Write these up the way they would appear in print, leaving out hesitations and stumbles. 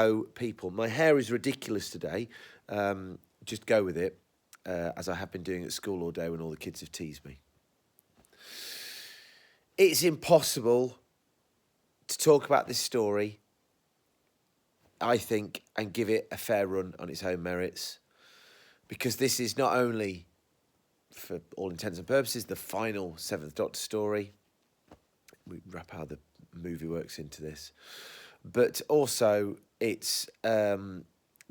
Oh, people, my hair is ridiculous today. Just go with it, as I have been doing at school all day when all the kids have teased me. It's impossible to talk about this story, I think, and give it a fair run on its own merits, because this is not only, for all intents and purposes, the final Seventh Doctor story. We wrap how the movie works into this, but also it's the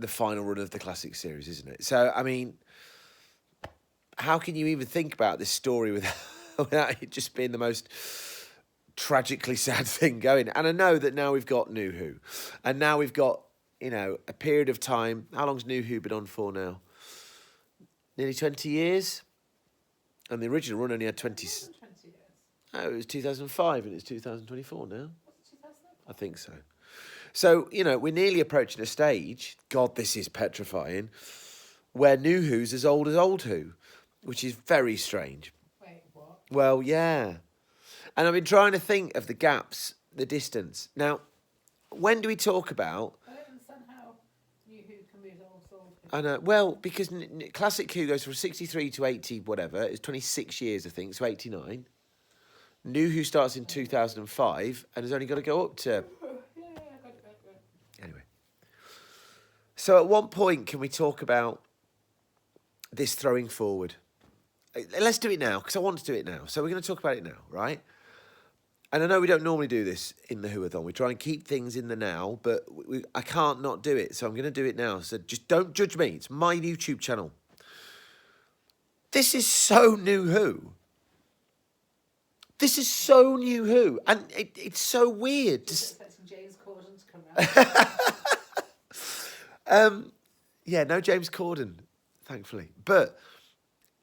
final run of the classic series, isn't it? So, I mean, how can you even think about this story without it just being the most tragically sad thing going? And I know that now we've got New Who, and now we've got, a period of time. How long's New Who been on for now? Nearly 20 years? And the original run only had 20... 20 years. Oh, it was 2005 and it's 2024 now. I think so. So, we're nearly approaching a stage, God, this is petrifying, where New Who's as old Who, which is very strange. Wait, what? Well, yeah. And I've been trying to think of the gaps, the distance. Now, when do we talk about... I don't understand how New Who can be as old as old Who. I know, well, because Classic Who goes from 63 to 80, whatever. It's 26 years, I think, so 89. New Who starts in 2005 and has only got to go up to... Yeah, got it. Anyway. So at what point can we talk about this throwing forward? Let's do it now, because I want to do it now. So we're going to talk about it now, right? And I know we don't normally do this in the Whoathon. We try and keep things in the now, but I can't not do it, so I'm going to do it now. So just don't judge me. It's my YouTube channel. This is so New Who. This is so New Who. And it's so weird. Expecting James Corden to come round. Yeah, no James Corden, thankfully. But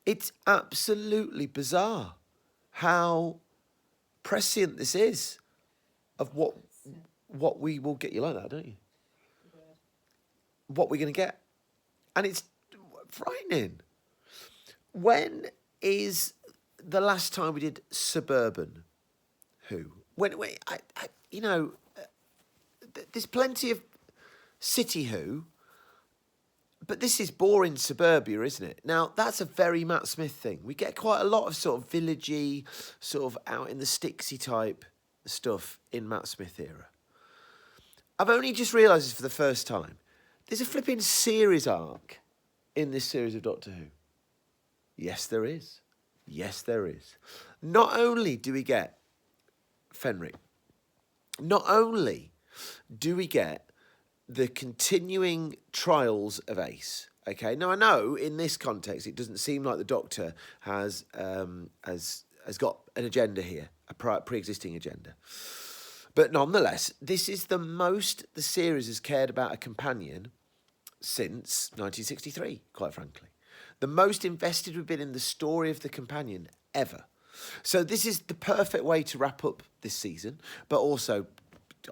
it's absolutely bizarre how prescient this is of what we will get. You like that, don't you? Yeah. What we're going to get. And it's frightening. When is the last time we did suburban Who? There's plenty of city Who, but this is boring suburbia, isn't it? Now, that's a very Matt Smith thing. We get quite a lot of sort of villagey, sort of out in the sticksy type stuff in Matt Smith era. I've only just realised this for the first time. There's a flipping series arc in this series of Doctor Who. Yes, there is. Yes, there is. Not only do we get Fenric, not only do we get the continuing trials of Ace. Okay, now I know in this context it doesn't seem like the Doctor has got an agenda here, a pre-existing agenda. But nonetheless, this is the most the series has cared about a companion since 1963, quite frankly. The most invested we've been in the story of the companion ever. So this is the perfect way to wrap up this season, but also,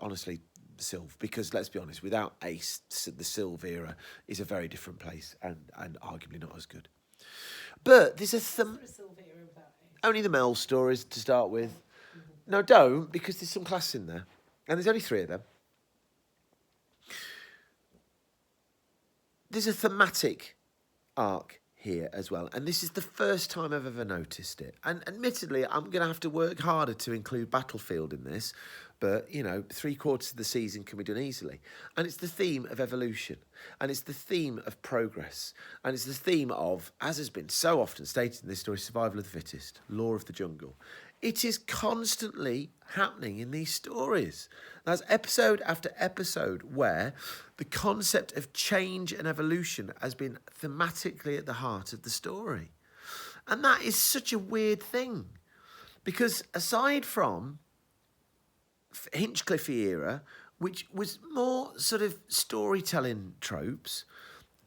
honestly, Sylve, because let's be honest, without Ace, the Sylve era is a very different place and arguably not as good. But there's only the Mel stories to start with. No, don't, because there's some class in there. And there's only 3 of them. There's a thematic arc here as well. And this is the first time I've ever noticed it. And admittedly, I'm going to have to work harder to include Battlefield in this. But, 3/4 of the season can be done easily. And it's the theme of evolution. And it's the theme of progress. And it's the theme of, as has been so often stated in this story, survival of the fittest, law of the jungle. It is constantly happening in these stories. There's episode after episode where the concept of change and evolution has been thematically at the heart of the story. And that is such a weird thing. Because aside from Hinchcliffe era, which was more sort of storytelling tropes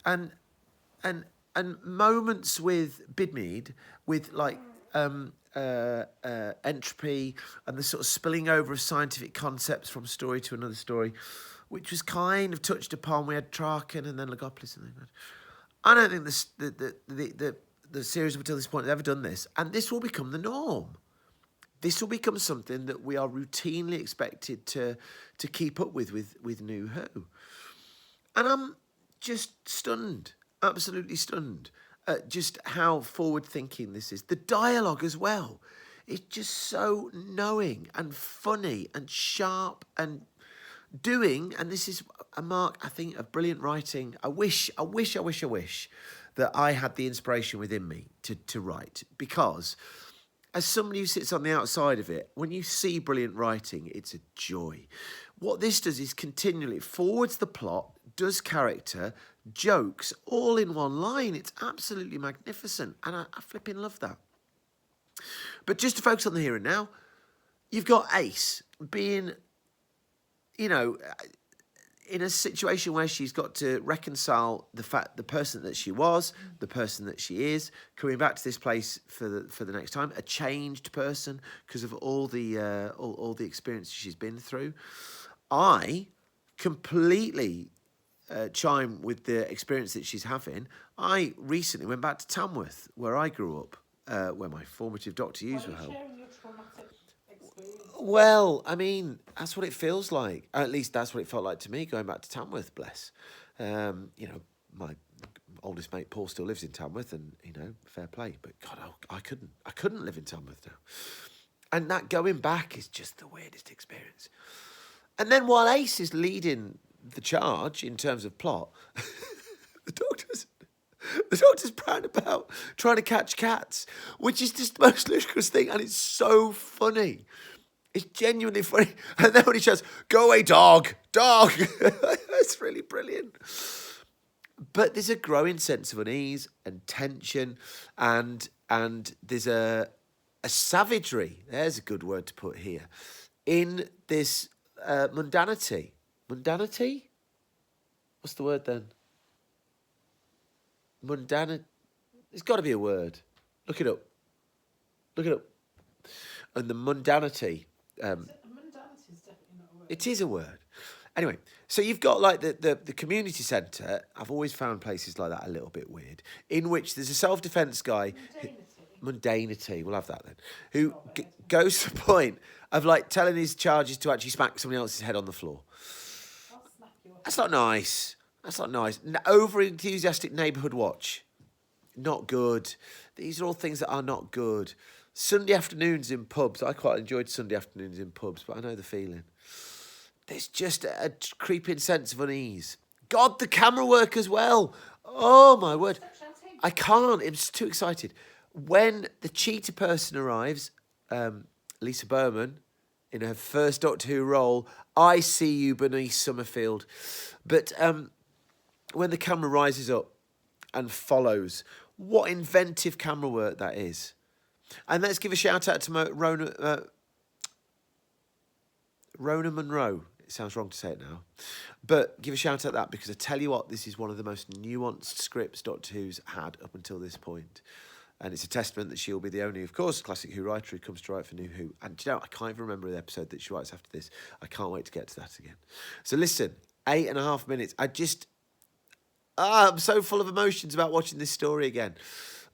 and moments with Bidmead, with like entropy and the sort of spilling over of scientific concepts from story to another story, which was kind of touched upon. We had Traken and then Logopolis. I don't think the series up until this point has ever done this, and this will become the norm. This will become something that we are routinely expected to keep up with New Who. And I'm just stunned, absolutely stunned at just how forward-thinking this is. The dialogue as well. It's just so knowing and funny and sharp and doing, and this is a mark, I think, of brilliant writing. I wish that I had the inspiration within me to write, because as somebody who sits on the outside of it, when you see brilliant writing, it's a joy. What this does is continually forwards the plot, does character, jokes, all in one line. It's absolutely magnificent, and I flipping love that. But just to focus on the here and now, you've got Ace being, you know, in a situation where she's got to reconcile the person that she was, the person that she is, coming back to this place for the next time, a changed person because of all the all the experiences she's been through. I completely chime with the experience that she's having. I recently went back to Tamworth, where I grew up, where my formative Doctor Who's were held. Sharing your traumatic experience. Well, I mean, that's what it feels like. At least that's what it felt like to me, going back to Tamworth, bless. You know, my oldest mate Paul still lives in Tamworth, and, you know, fair play. But God, I couldn't live in Tamworth now. And that going back is just the weirdest experience. And then while Ace is leading the charge in terms of plot, the doctor's proud about trying to catch cats, which is just the most ludicrous thing, and it's so funny. It's genuinely funny. And then when he shouts, "Go away, dog, dog," it's really brilliant. But there's a growing sense of unease and tension, and there's a savagery, there's a good word to put here, in this mundanity. Mundanity? What's the word then? Mundanity. There's got to be a word. Look it up. Look it up. And the mundanity. Mundanity is definitely not a word. It is a word. Anyway, so you've got like the community centre. I've always found places like that a little bit weird, in which there's a self-defence guy. Mundanity, we'll have that then. Who goes to the point of like telling his charges to actually smack somebody else's head on the floor. That's not nice. That's not nice. Over-enthusiastic neighbourhood watch. Not good. These are all things that are not good. Sunday afternoons in pubs. I quite enjoyed Sunday afternoons in pubs, but I know the feeling. There's just a creeping sense of unease. God, the camera work as well. Oh, my word. I can't. I'm just too excited. When the cheetah person arrives, Lisa Berman, in her first Doctor Who role, I see you, Bernice Summerfield. But when the camera rises up and follows, what inventive camera work that is. And let's give a shout out to Rona Munro. It sounds wrong to say it now. But give a shout out that, because I tell you what, this is one of the most nuanced scripts Doctor Who's had up until this point. And it's a testament that she'll be the only, of course, classic Who writer who comes to write for New Who. And do you know, I can't even remember the episode that she writes after this. I can't wait to get to that again. So listen, 8.5 minutes. I'm so full of emotions about watching this story again.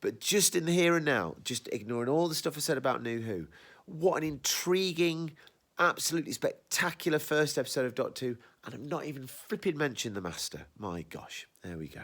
But just in the here and now, just ignoring all the stuff I said about New Who, what an intriguing, absolutely spectacular first episode of Doctor Who. And I've not even flipping mentioned the Master. My gosh, there we go.